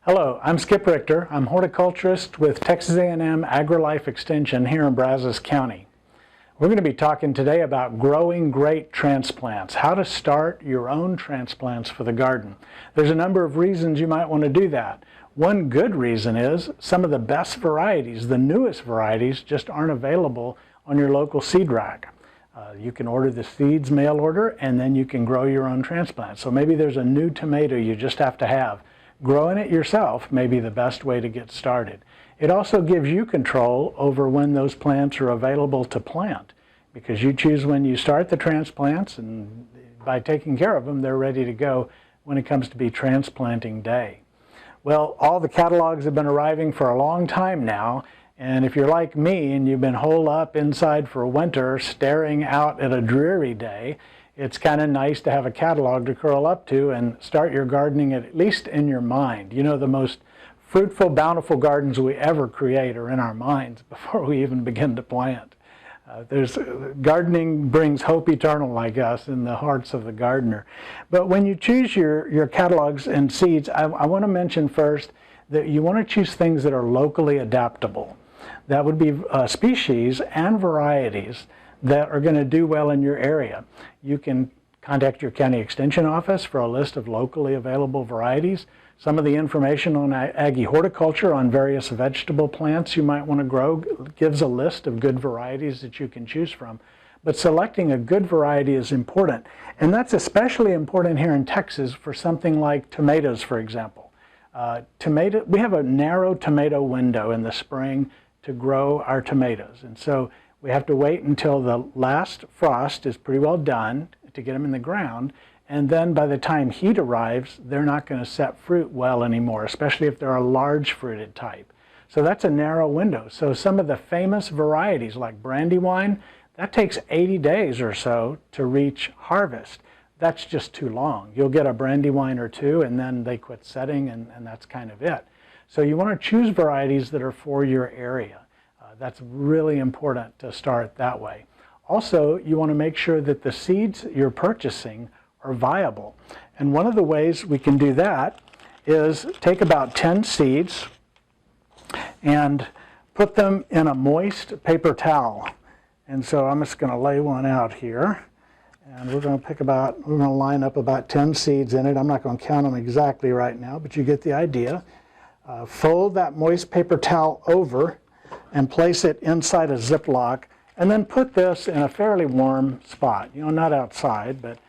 Hello, I'm Skip Richter. I'm horticulturist with Texas A&M AgriLife Extension here in Brazos County. We're going to be talking today about growing great transplants, how to start your own transplants for the garden. There's a number of reasons you might want to do that. One good reason is some of the best varieties, the newest varieties, just aren't available on your local seed rack. You can order the seeds mail order and then you can grow your own transplant. So maybe there's a new tomato you just have to have. Growing it yourself may be the best way to get started. It also gives you control over when those plants are available to plant, because you choose when you start the transplants, and by taking care of them, they're ready to go when it comes to be transplanting day. Well, all the catalogs have been arriving for a long time now, and if you're like me and you've been holed up inside for winter staring out at a dreary day, it's kind of nice to have a catalog to curl up to and start your gardening at least in your mind. You know, the most fruitful, bountiful gardens we ever create are in our minds before we even begin to plant. Gardening brings hope eternal, I guess, in the hearts of the gardener. But when you choose your catalogs and seeds, I want to mention first that you want to choose things that are locally adaptable. That would be species and varieties that are going to do well in your area. You can contact your county extension office for a list of locally available varieties. Some of the information on Aggie horticulture on various vegetable plants you might want to grow gives a list of good varieties that you can choose from. But selecting a good variety is important. And that's especially important here in Texas for something like tomatoes, for example. We have a narrow tomato window in the spring to grow our tomatoes. And so we have to wait until the last frost is pretty well done to get them in the ground. And then by the time heat arrives, they're not going to set fruit well anymore, especially if they're a large fruited type. So that's a narrow window. So some of the famous varieties like Brandywine, that takes 80 days or so to reach harvest. That's just too long. You'll get a Brandywine or two and then they quit setting and that's kind of it. So you want to choose varieties that are for your area. That's really important to start that way. Also, you want to make sure that the seeds you're purchasing are viable. And one of the ways we can do that is take about 10 seeds and put them in a moist paper towel. And so I'm just going to lay one out here. And we're going to line up about 10 seeds in it. I'm not going to count them exactly right now, but you get the idea. Fold that moist paper towel over and place it inside a Ziploc, and then put this in a fairly warm spot. You know, not outside, but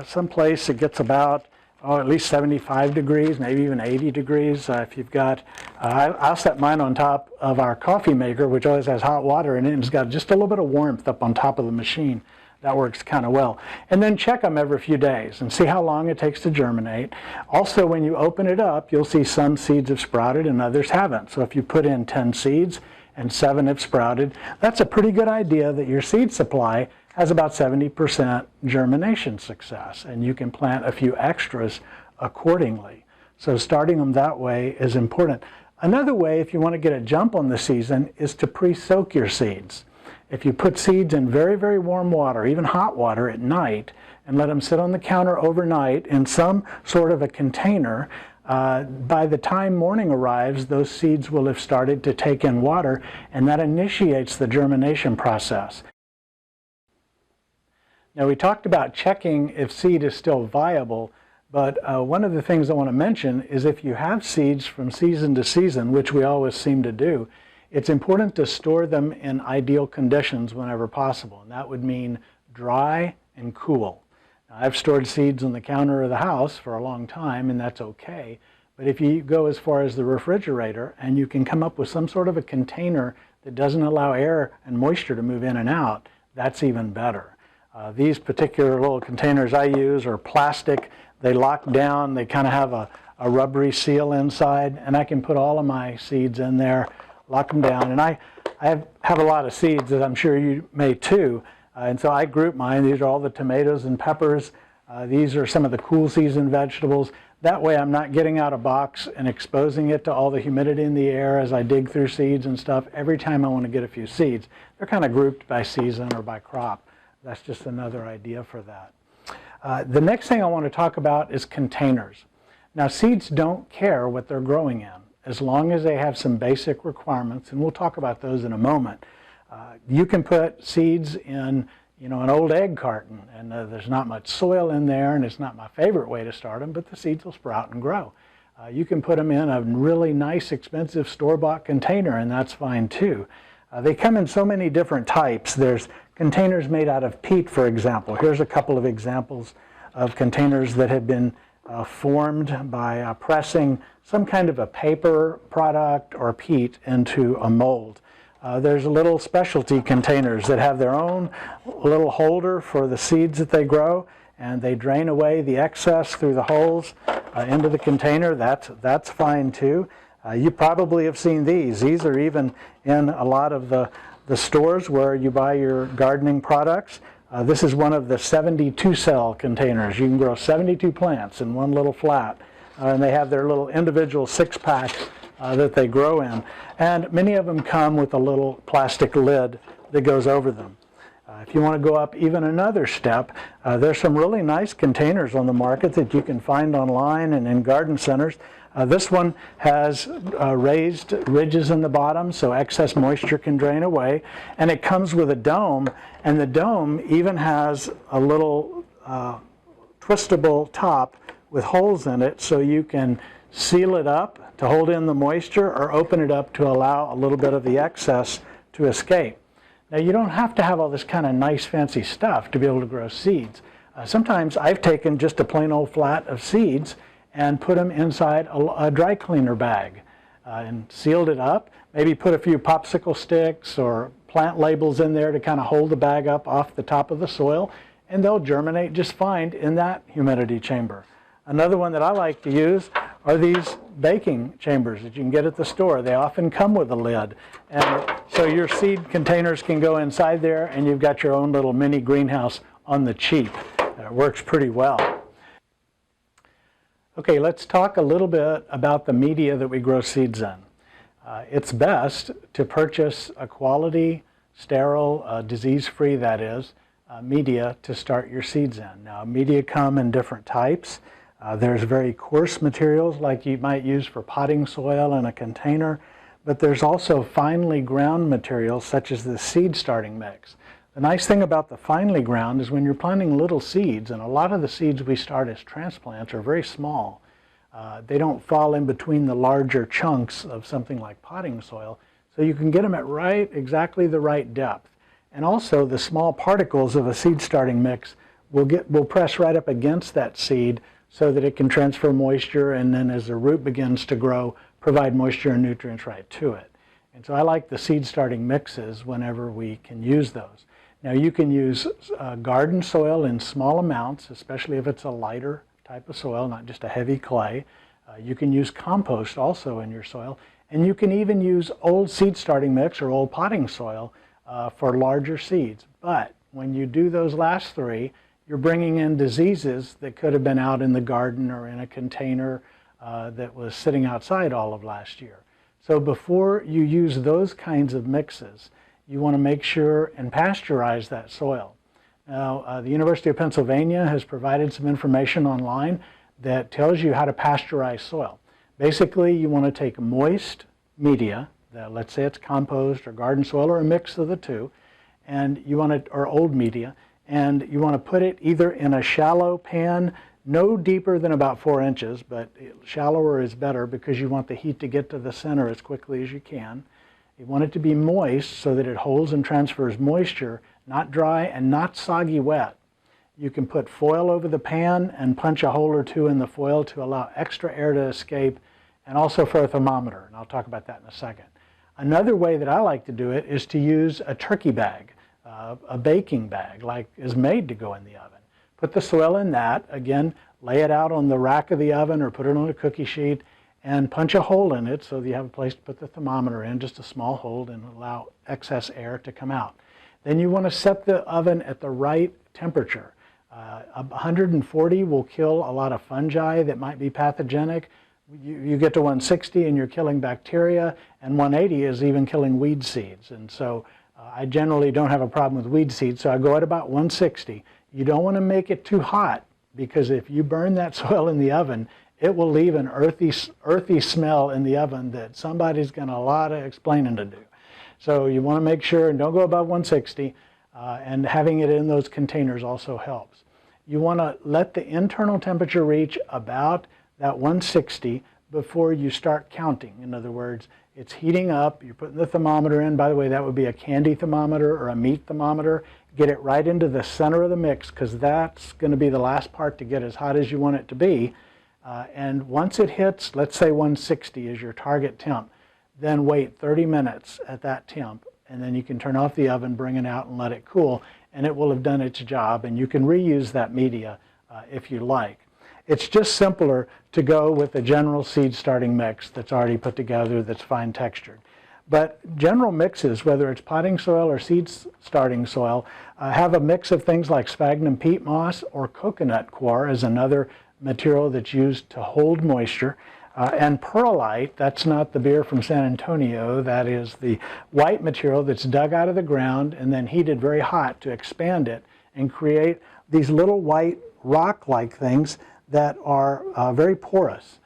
someplace it gets about, at least 75 degrees, maybe even 80 degrees. If you've got, I'll set mine on top of our coffee maker, which always has hot water in it, and it's got just a little bit of warmth up on top of the machine. That works kind of well. And then check them every few days and see how long it takes to germinate. Also, when you open it up, you'll see some seeds have sprouted and others haven't. So if you put in 10 seeds and 7 have sprouted, that's a pretty good idea that your seed supply has about 70% germination success, and you can plant a few extras accordingly. So starting them that way is important. Another way, if you want to get a jump on the season, is to pre-soak your seeds. If you put seeds in very, very warm water, even hot water at night, and let them sit on the counter overnight in some sort of a container, by the time morning arrives, those seeds will have started to take in water, and that initiates the germination process. Now, we talked about checking if seed is still viable, but one of the things I want to mention is if you have seeds from season to season, which we always seem to do, it's important to store them in ideal conditions whenever possible, and that would mean dry and cool. Now, I've stored seeds on the counter of the house for a long time, and that's okay, but if you go as far as the refrigerator and you can come up with some sort of a container that doesn't allow air and moisture to move in and out, that's even better. These particular little containers I use are plastic. They lock down, they kind of have a rubbery seal inside, and I can put all of my seeds in there, lock them down. And I have a lot of seeds, as I'm sure you may too. And so I group mine. These are all the tomatoes and peppers. These are some of the cool season vegetables. That way I'm not getting out a box and exposing it to all the humidity in the air as I dig through seeds and stuff. Every time I want to get a few seeds, they're kind of grouped by season or by crop. That's just another idea for that. The next thing I want to talk about is containers. Now, seeds don't care what they're growing in, as long as they have some basic requirements, and we'll talk about those in a moment. You can put seeds in, an old egg carton, and there's not much soil in there, and it's not my favorite way to start them, but the seeds will sprout and grow. You can put them in a really nice, expensive store-bought container, and that's fine too. They come in so many different types. There's containers made out of peat, for example. Here's a couple of examples of containers that have been formed by pressing some kind of a paper product or peat into a mold. There's little specialty containers that have their own little holder for the seeds that they grow, and they drain away the excess through the holes into the container. That's fine too. You probably have seen these. These are even in a lot of the stores where you buy your gardening products. This is one of the 72 cell containers. You can grow 72 plants in one little flat, and they have their little individual 6-packs that they grow in. And many of them come with a little plastic lid that goes over them. If you want to go up even another step, there's some really nice containers on the market that you can find online and in garden centers. This one has raised ridges in the bottom so excess moisture can drain away, and it comes with a dome, and the dome even has a little twistable top with holes in it so you can seal it up to hold in the moisture or open it up to allow a little bit of the excess to escape. Now, you don't have to have all this kind of nice fancy stuff to be able to grow seeds. Sometimes I've taken just a plain old flat of seeds and put them inside a dry cleaner bag and sealed it up, maybe put a few popsicle sticks or plant labels in there to kind of hold the bag up off the top of the soil, and they'll germinate just fine in that humidity chamber. Another one that I like to use are these baking chambers that you can get at the store. They often come with a lid, and so your seed containers can go inside there, and you've got your own little mini greenhouse on the cheap. It works pretty well. Okay, let's talk a little bit about the media that we grow seeds in. It's best to purchase a quality, sterile, disease-free, that is, media to start your seeds in. Now, media come in different types. There's very coarse materials like you might use for potting soil in a container, but there's also finely ground materials such as the seed starting mix. The nice thing about the finely ground is when you're planting little seeds, and a lot of the seeds we start as transplants are very small, they don't fall in between the larger chunks of something like potting soil, so you can get them at exactly the right depth. And also the small particles of a seed starting mix will press right up against that seed so that it can transfer moisture, and then as the root begins to grow, provide moisture and nutrients right to it. And so I like the seed starting mixes whenever we can use those. Now, you can use garden soil in small amounts, especially if it's a lighter type of soil, not just a heavy clay. You can use compost also in your soil, and you can even use old seed starting mix or old potting soil for larger seeds. But when you do those last three, you're bringing in diseases that could have been out in the garden or in a container that was sitting outside all of last year. So before you use those kinds of mixes, you want to make sure and pasteurize that soil. Now, the University of Pennsylvania has provided some information online that tells you how to pasteurize soil. Basically, you want to take moist media, let's say it's compost or garden soil or a mix of the two, and you want to, or old media, and you want to put it either in a shallow pan, no deeper than about 4 inches, but shallower is better because you want the heat to get to the center as quickly as you can. You want it to be moist so that it holds and transfers moisture, not dry and not soggy wet. You can put foil over the pan and punch a hole or two in the foil to allow extra air to escape, and also for a thermometer, and I'll talk about that in a second. Another way that I like to do it is to use a turkey bag, a baking bag like is made to go in the oven. Put the soil in that, again, lay it out on the rack of the oven or put it on a cookie sheet and punch a hole in it so that you have a place to put the thermometer in, just a small hole, and allow excess air to come out. Then you want to set the oven at the right temperature. 140 will kill a lot of fungi that might be pathogenic. You get to 160 and you're killing bacteria, and 180 is even killing weed seeds. And so I generally don't have a problem with weed seeds, so I go at about 160. You don't want to make it too hot, because if you burn that soil in the oven it will leave an earthy smell in the oven that somebody's got a lot of explaining to do. So you want to make sure, and don't go above 160, and having it in those containers also helps. You want to let the internal temperature reach about that 160 before you start counting. In other words, it's heating up, you're putting the thermometer in. By the way, that would be a candy thermometer or a meat thermometer. Get it right into the center of the mix, because that's going to be the last part to get as hot as you want it to be. And once it hits, let's say 160 is your target temp, then wait 30 minutes at that temp, and then you can turn off the oven, bring it out, and let it cool, and it will have done its job, and you can reuse that media if you like. It's just simpler to go with a general seed starting mix that's already put together, that's fine textured. But general mixes, whether it's potting soil or seed starting soil, have a mix of things like sphagnum peat moss, or coconut coir is another material that's used to hold moisture. And perlite, that's not the beer from San Antonio, that is the white material that's dug out of the ground and then heated very hot to expand it and create these little white rock-like things that are very porous.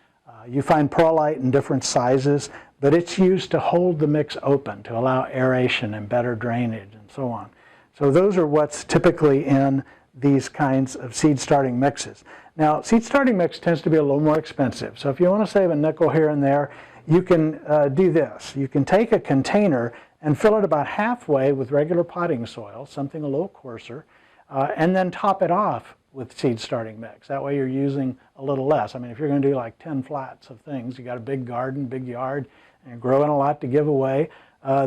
You find perlite in different sizes, but it's used to hold the mix open, to allow aeration and better drainage and so on. So those are what's typically in these kinds of seed starting mixes. Now, seed starting mix tends to be a little more expensive. So if you want to save a nickel here and there, you can do this. You can take a container and fill it about halfway with regular potting soil, something a little coarser, and then top it off with seed starting mix. That way you're using a little less. I mean, if you're going to do like 10 flats of things, you got a big garden, big yard, and growing a lot to give away,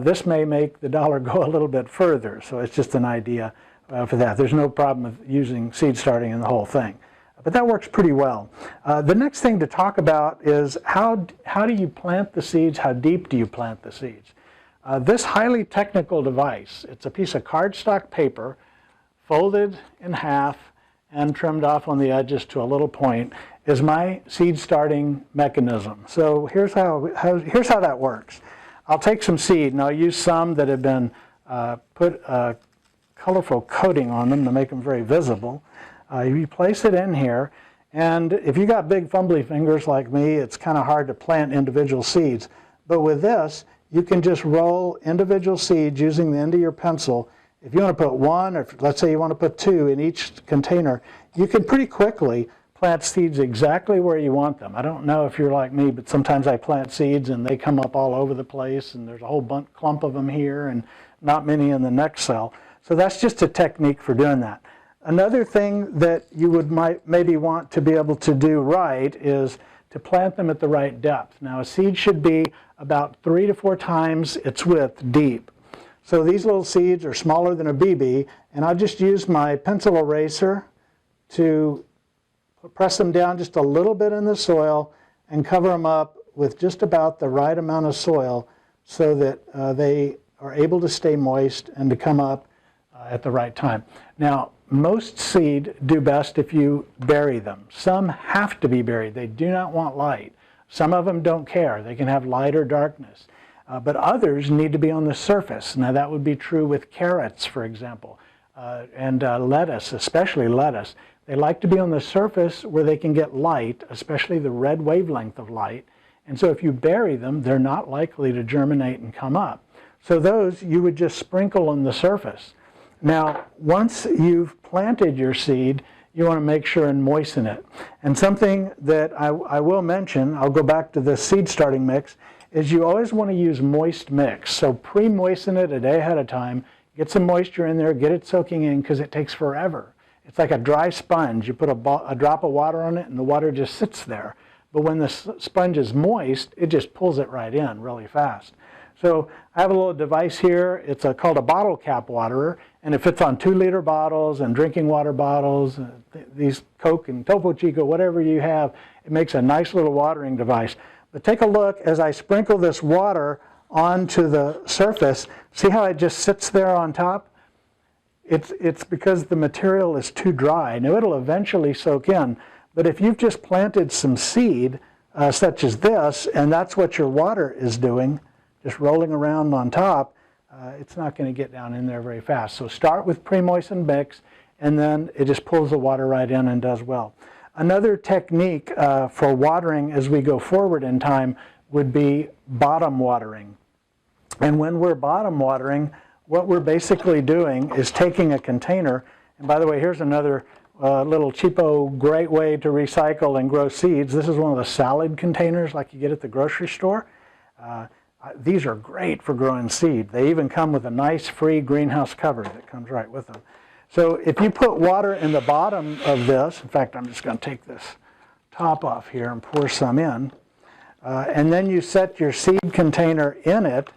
this may make the dollar go a little bit further. So it's just an idea for that. There's no problem with using seed starting in the whole thing. But that works pretty well. The next thing to talk about is how do you plant the seeds? How deep do you plant the seeds? This highly technical device, it's a piece of cardstock paper folded in half and trimmed off on the edges to a little point, is my seed starting mechanism. So here's how that works. I'll take some seed, and I'll use some that have been put a colorful coating on them to make them very visible. You place it in here, and if you got big fumbly fingers like me, it's kind of hard to plant individual seeds. But with this, you can just roll individual seeds using the end of your pencil. If you want to put one, or let's say you want to put two in each container, you can pretty quickly plant seeds exactly where you want them. I don't know if you're like me, but sometimes I plant seeds and they come up all over the place, and there's a whole clump of them here and not many in the next cell. So that's just a technique for doing that. Another thing that you would maybe want to be able to do right is to plant them at the right depth. Now, a seed should be about 3 to 4 times its width deep. So these little seeds are smaller than a BB, and I'll just use my pencil eraser to press them down just a little bit in the soil and cover them up with just about the right amount of soil so that they are able to stay moist and to come up at the right time. Now, most seed do best if you bury them. Some have to be buried. They do not want light. Some of them don't care. They can have light or darkness. But others need to be on the surface. Now, that would be true with carrots, for example, and lettuce, especially lettuce. They like to be on the surface where they can get light, especially the red wavelength of light. And so if you bury them, they're not likely to germinate and come up. So those you would just sprinkle on the surface. Now, once you've planted your seed, you want to make sure and moisten it. And something that I will mention, I'll go back to the seed starting mix, is you always want to use moist mix. So pre-moisten it a day ahead of time, get some moisture in there, get it soaking in, because it takes forever. It's like a dry sponge. You put a drop of water on it and the water just sits there. But when the sponge is moist, it just pulls it right in really fast. So I have a little device here. It's called a bottle cap waterer, and it fits on 2-liter bottles and drinking water bottles, these Coke and Topo Chico, whatever you have. It makes a nice little watering device. But take a look as I sprinkle this water onto the surface. See how it just sits there on top? It's because the material is too dry. Now, it'll eventually soak in, but if you've just planted some seed, such as this, and that's what your water is doing, just rolling around on top, it's not going to get down in there very fast. So start with pre-moistened mix, and then it just pulls the water right in and does well. Another technique for watering as we go forward in time would be bottom watering. And when we're bottom watering, what we're basically doing is taking a container, and by the way, here's another little cheapo, great way to recycle and grow seeds. This is one of the salad containers like you get at the grocery store. These are great for growing seed. They even come with a nice free greenhouse cover that comes right with them. So if you put water in the bottom of this, in fact, I'm just going to take this top off here and pour some in, and then you set your seed container in it,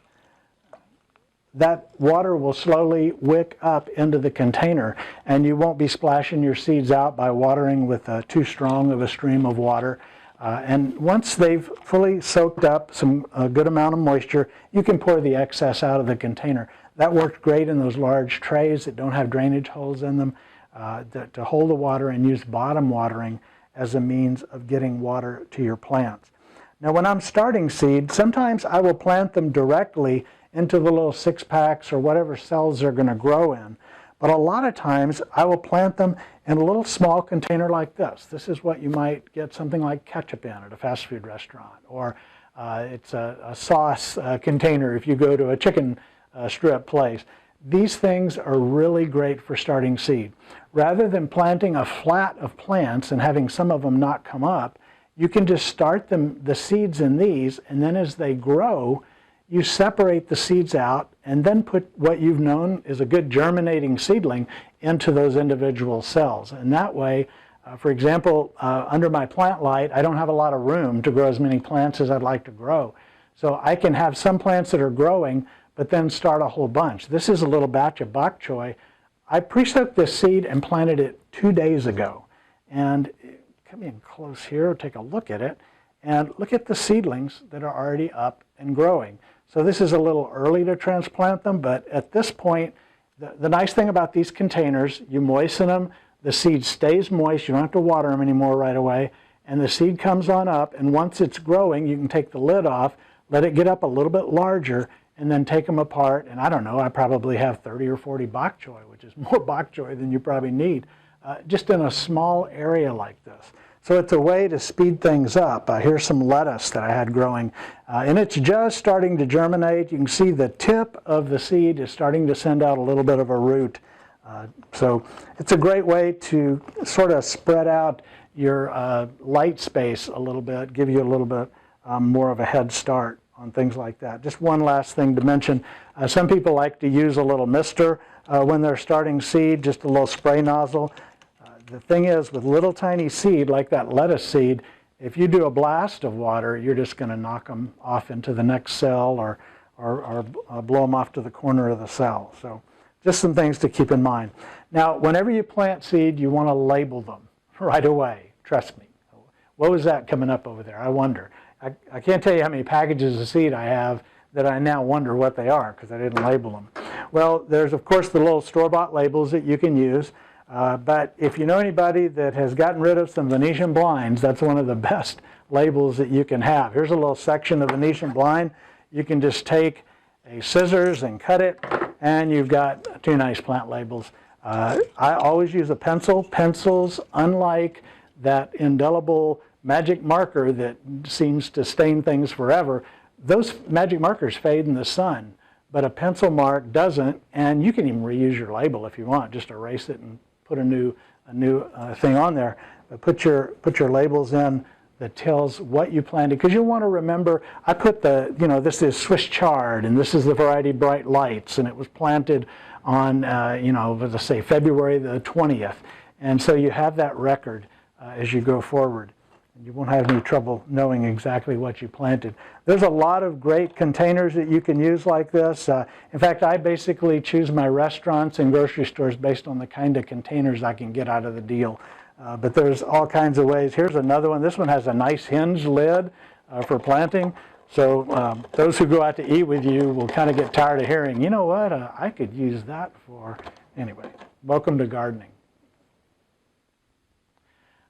that water will slowly wick up into the container, and you won't be splashing your seeds out by watering with too strong of a stream of water. And once they've fully soaked up a good amount of moisture, you can pour the excess out of the container. That worked great in those large trays that don't have drainage holes in them, to hold the water and use bottom watering as a means of getting water to your plants. Now when I'm starting seed, sometimes I will plant them directly into the little 6-packs or whatever cells they're going to grow in. But a lot of times I will plant them in a little small container like this. This is what you might get something like ketchup in at a fast food restaurant, or it's a sauce container if you go to a chicken strip place. These things are really great for starting seed. Rather than planting a flat of plants and having some of them not come up, you can just start the seeds in these, and then as they grow, you separate the seeds out and then put what you've known is a good germinating seedling into those individual cells. And that way, for example, under my plant light, I don't have a lot of room to grow as many plants as I'd like to grow. So I can have some plants that are growing, but then start a whole bunch. This is a little batch of bok choy. I pre-soaked this seed and planted it 2 days ago. And come in close here, take a look at it, and look at the seedlings that are already up and growing. So this is a little early to transplant them, but at this point, the nice thing about these containers, you moisten them, the seed stays moist, you don't have to water them anymore right away, and the seed comes on up, and once it's growing, you can take the lid off, let it get up a little bit larger, and then take them apart, and I don't know, I probably have 30 or 40 bok choy, which is more bok choy than you probably need, just in a small area like this. So it's a way to speed things up. Here's some lettuce that I had growing, and it's just starting to germinate. You can see the tip of the seed is starting to send out a little bit of a root. So it's a great way to sort of spread out your light space a little bit, give you a little bit more of a head start on things like that. Just one last thing to mention. Some people like to use a little mister when they're starting seed, just a little spray nozzle. The thing is, with little tiny seed like that lettuce seed, if you do a blast of water, you're just going to knock them off into the next cell or blow them off to the corner of the cell. So just some things to keep in mind. Now, whenever you plant seed, you want to label them right away. Trust me. What was that coming up over there? I wonder. I can't tell you how many packages of seed I have that I now wonder what they are because I didn't label them. Well, there's, of course, the little store-bought labels that you can use. But if you know anybody that has gotten rid of some Venetian blinds, that's one of the best labels that you can have. Here's a little section of Venetian blind. You can just take a scissors and cut it, and you've got 2 nice plant labels. I always use a pencil. Pencils, unlike that indelible magic marker that seems to stain things forever, those magic markers fade in the sun, but a pencil mark doesn't, and you can even reuse your label if you want. Just erase it and put a new thing on there. But put your labels in that tells what you planted, because you want to remember. I put this is Swiss chard, and this is the variety Bright Lights, and it was planted on let's say February the 20th, and so you have that record as you go forward. You won't have any trouble knowing exactly what you planted. There's a lot of great containers that you can use like this. In fact, I basically choose my restaurants and grocery stores based on the kind of containers I can get out of the deal. But there's all kinds of ways. Here's another one. This one has a nice hinge lid for planting. So those who go out to eat with you will kind of get tired of hearing, you know what, I could use that for, anyway, welcome to gardening.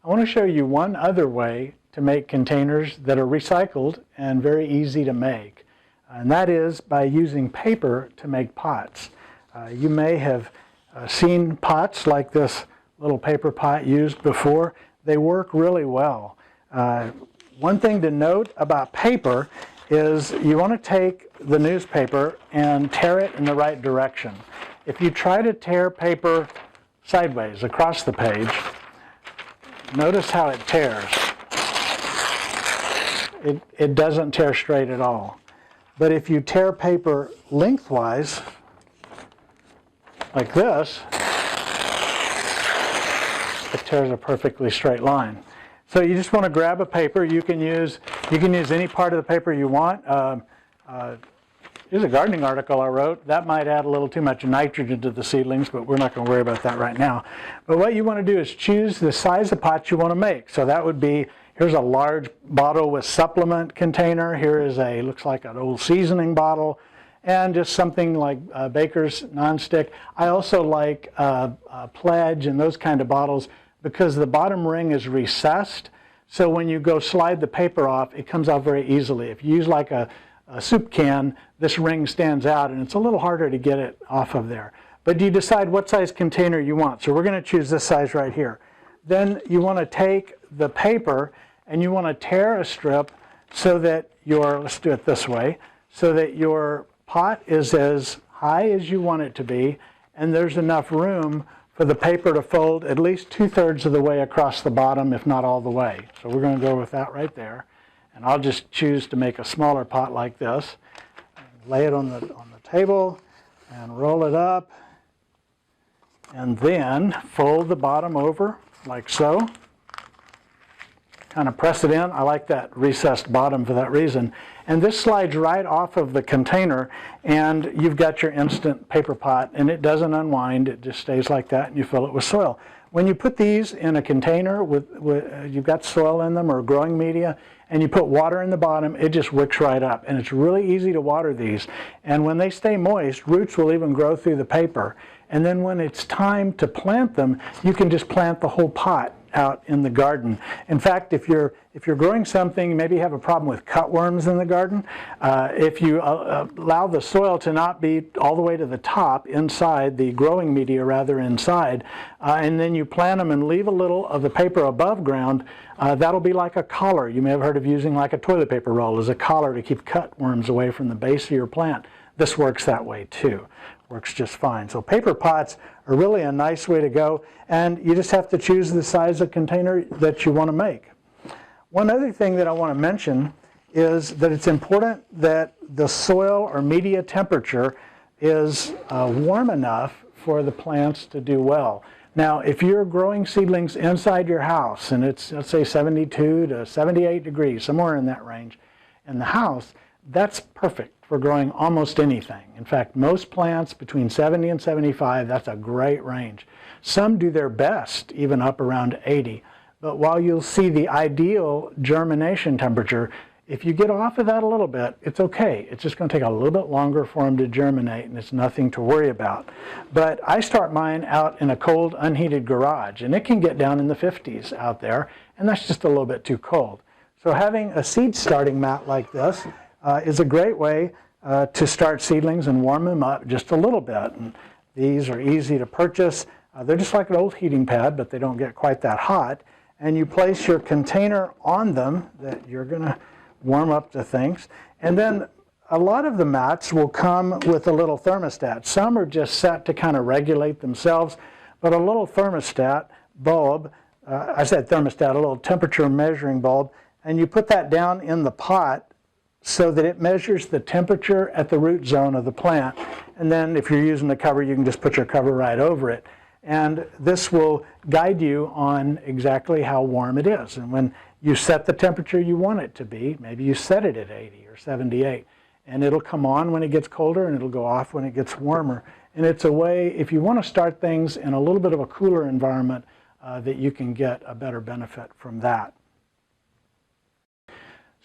I want to show you one other way to make containers that are recycled and very easy to make, and that is by using paper to make pots. You may have seen pots like this little paper pot used before. they work really well. One thing to note about paper is you want to take the newspaper and tear it in the right direction. If you try to tear paper sideways across the page, notice how it tears. It doesn't tear straight at all. But if you tear paper lengthwise, like this, it tears a perfectly straight line. So you just want to grab a paper. You can use any part of the paper you want. Here's a gardening article I wrote. That might add a little too much nitrogen to the seedlings, but we're not going to worry about that right now. But what you want to do is choose the size of pot you want to make. So that would be, here's a large bottle with supplement container. Here is looks like an old seasoning bottle. And just something like Baker's nonstick. I also like Pledge and those kind of bottles because the bottom ring is recessed. So when you go slide the paper off, it comes out very easily. If you use like a soup can, this ring stands out and it's a little harder to get it off of there. But you decide what size container you want. So we're going to choose this size right here. Then you want to take the paper and you want to tear a strip so that let's do it this way, so that your pot is as high as you want it to be, and there's enough room for the paper to fold at least 2/3 of the way across the bottom, if not all the way. So we're going to go with that right there. And I'll just choose to make a smaller pot like this. Lay it on the table and roll it up. And then fold the bottom over like so. Kind of press it in. I like that recessed bottom for that reason. And this slides right off of the container, and you've got your instant paper pot, and it doesn't unwind. It just stays like that, and you fill it with soil. When you put these in a container you've got soil in them or growing media, and you put water in the bottom, it just wicks right up. And it's really easy to water these. And when they stay moist, roots will even grow through the paper. And then when it's time to plant them, you can just plant the whole pot out in the garden. In fact, if you're growing something, maybe you have a problem with cutworms in the garden, if you allow the soil to not be all the way to the top inside, the growing media rather inside, and then you plant them and leave a little of the paper above ground, that'll be like a collar. You may have heard of using like a toilet paper roll as a collar to keep cutworms away from the base of your plant. This works that way too. Works just fine. So paper pots are really a nice way to go, and you just have to choose the size of container that you want to make. One other thing that I want to mention is that it's important that the soil or media temperature is warm enough for the plants to do well. Now, if you're growing seedlings inside your house and it's, let's say, 72 to 78 degrees, somewhere in that range in the house, that's perfect for growing almost anything. In fact, most plants between 70 and 75, that's a great range. Some do their best even up around 80. But while you'll see the ideal germination temperature, if you get off of that a little bit, it's okay. It's just going to take a little bit longer for them to germinate, and it's nothing to worry about. But I start mine out in a cold, unheated garage, and it can get down in the 50s out there, and that's just a little bit too cold. So having a seed starting mat like this is a great way to start seedlings and warm them up just a little bit. And these are easy to purchase. They're just like an old heating pad, but they don't get quite that hot. And you place your container on them that you're going to warm up the things. And then a lot of the mats will come with a little thermostat. Some are just set to kind of regulate themselves, but a little thermostat bulb, I said thermostat, a little temperature measuring bulb, and you put that down in the pot so that it measures the temperature at the root zone of the plant. And then if you're using the cover, you can just put your cover right over it. And this will guide you on exactly how warm it is. And when you set the temperature you want it to be, maybe you set it at 80 or 78, and it'll come on when it gets colder and it'll go off when it gets warmer. And it's a way, if you want to start things in a little bit of a cooler environment, that you can get a better benefit from that.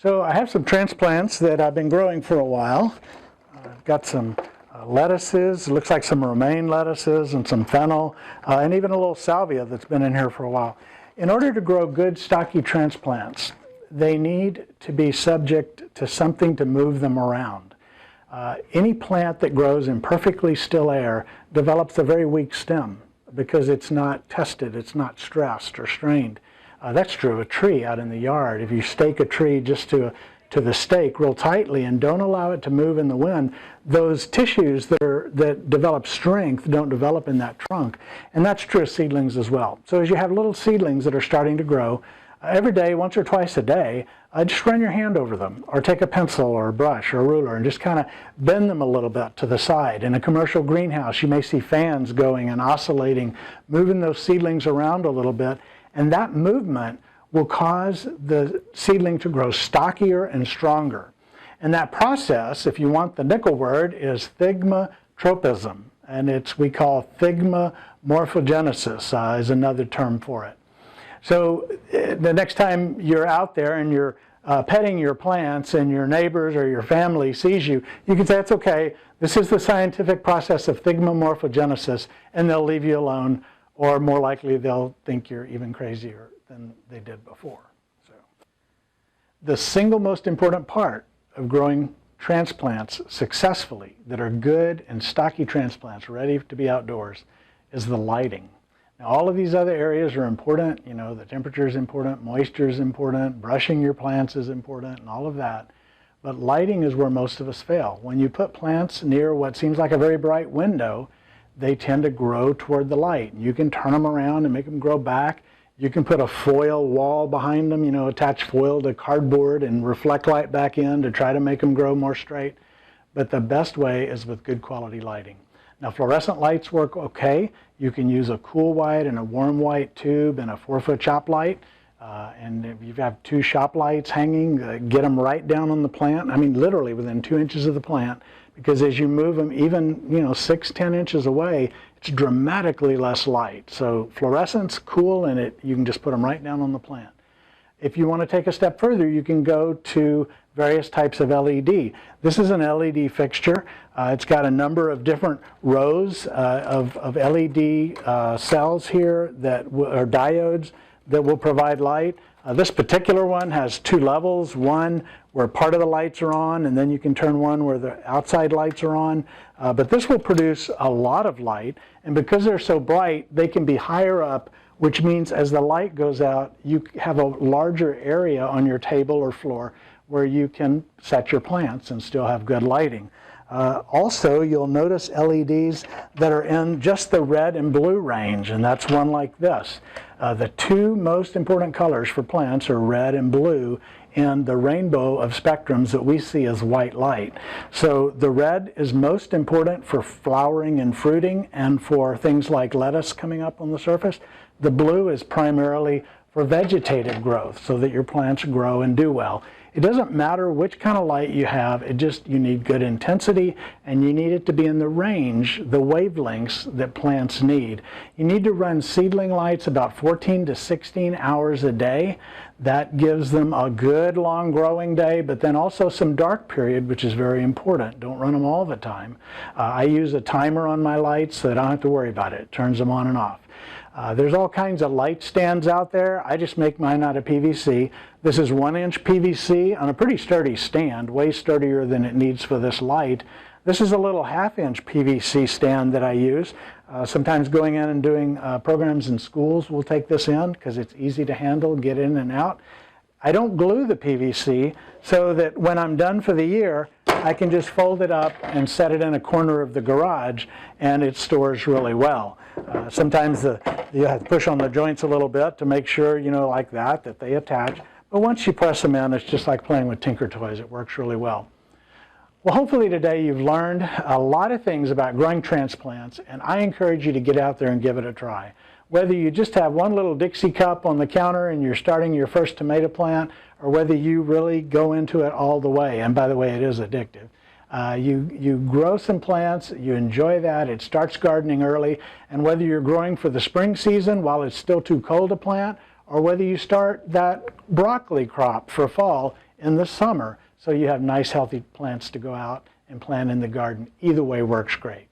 So I have some transplants that I've been growing for a while. I've got some lettuces, it looks like some romaine lettuces and some fennel, and even a little salvia that's been in here for a while. In order to grow good stocky transplants, they need to be subject to something to move them around. Any plant that grows in perfectly still air develops a very weak stem because it's not tested, it's not stressed or strained. That's true of a tree out in the yard. If you stake a tree just to the stake real tightly and don't allow it to move in the wind, those tissues that develop strength don't develop in that trunk. And that's true of seedlings as well. So as you have little seedlings that are starting to grow, every day, once or twice a day, just run your hand over them, or take a pencil or a brush or a ruler and just kind of bend them a little bit to the side. In a commercial greenhouse, you may see fans going and oscillating, moving those seedlings around a little bit, and that movement will cause the seedling to grow stockier and stronger. And that process, if you want the nickel word, is thigmotropism, and we call thigmomorphogenesis is another term for it. So the next time you're out there and you're petting your plants and your neighbors or your family sees you, you can say, it's okay, this is the scientific process of thigmomorphogenesis, and they'll leave you alone, or more likely they'll think you're even crazier than they did before. So, the single most important part of growing transplants successfully that are good and stocky transplants ready to be outdoors is the lighting. Now, all of these other areas are important. You know, the temperature is important, moisture is important, brushing your plants is important, and all of that. But lighting is where most of us fail. When you put plants near what seems like a very bright window, they tend to grow toward the light. You can turn them around and make them grow back. You can put a foil wall behind them, you know, attach foil to cardboard and reflect light back in to try to make them grow more straight. But the best way is with good quality lighting. Now, fluorescent lights work okay. You can use a cool white and a warm white tube and a 4-foot shop light. And if you have 2 shop lights hanging, get them right down on the plant. I mean, literally within 2 inches of the plant, because as you move them even, 6, 10 inches away, it's dramatically less light. So fluorescence, cool, and you can just put them right down on the plant. If you want to take a step further, you can go to various types of LED. This is an LED fixture. It's got a number of different rows of LED cells here that are diodes that will provide light. This particular one has 2 levels, one where part of the lights are on, and then you can turn one where the outside lights are on. But this will produce a lot of light, and because they're so bright, they can be higher up, which means as the light goes out, you have a larger area on your table or floor where you can set your plants and still have good lighting. Also, you'll notice LEDs that are in just the red and blue range, and that's one like this. The 2 most important colors for plants are red and blue in the rainbow of spectrums that we see as white light. So the red is most important for flowering and fruiting and for things like lettuce coming up on the surface. The blue is primarily for vegetative growth so that your plants grow and do well. It doesn't matter which kind of light you have, you need good intensity, and you need it to be in the range, the wavelengths that plants need. You need to run seedling lights about 14 to 16 hours a day. That gives them a good long growing day, but then also some dark period, which is very important. Don't run them all the time. I use a timer on my lights so that I don't have to worry about it. It turns them on and off. There's all kinds of light stands out there. I just make mine out of PVC. This is 1-inch PVC on a pretty sturdy stand, way sturdier than it needs for this light. This is a little 1/2-inch PVC stand that I use. Sometimes going in and doing programs in schools, we'll take this in because it's easy to handle, get in and out. I don't glue the PVC so that when I'm done for the year, I can just fold it up and set it in a corner of the garage, and it stores really well. Sometimes you have to push on the joints a little bit to make sure, like that they attach. But once you press them in, it's just like playing with Tinker Toys. It works really well. Well, hopefully today you've learned a lot of things about growing transplants, and I encourage you to get out there and give it a try. Whether you just have one little Dixie cup on the counter and you're starting your first tomato plant, or whether you really go into it all the way, and by the way, it is addictive. You grow some plants, you enjoy that, it starts gardening early, and whether you're growing for the spring season while it's still too cold to plant, or whether you start that broccoli crop for fall in the summer, so you have nice healthy plants to go out and plant in the garden, either way works great.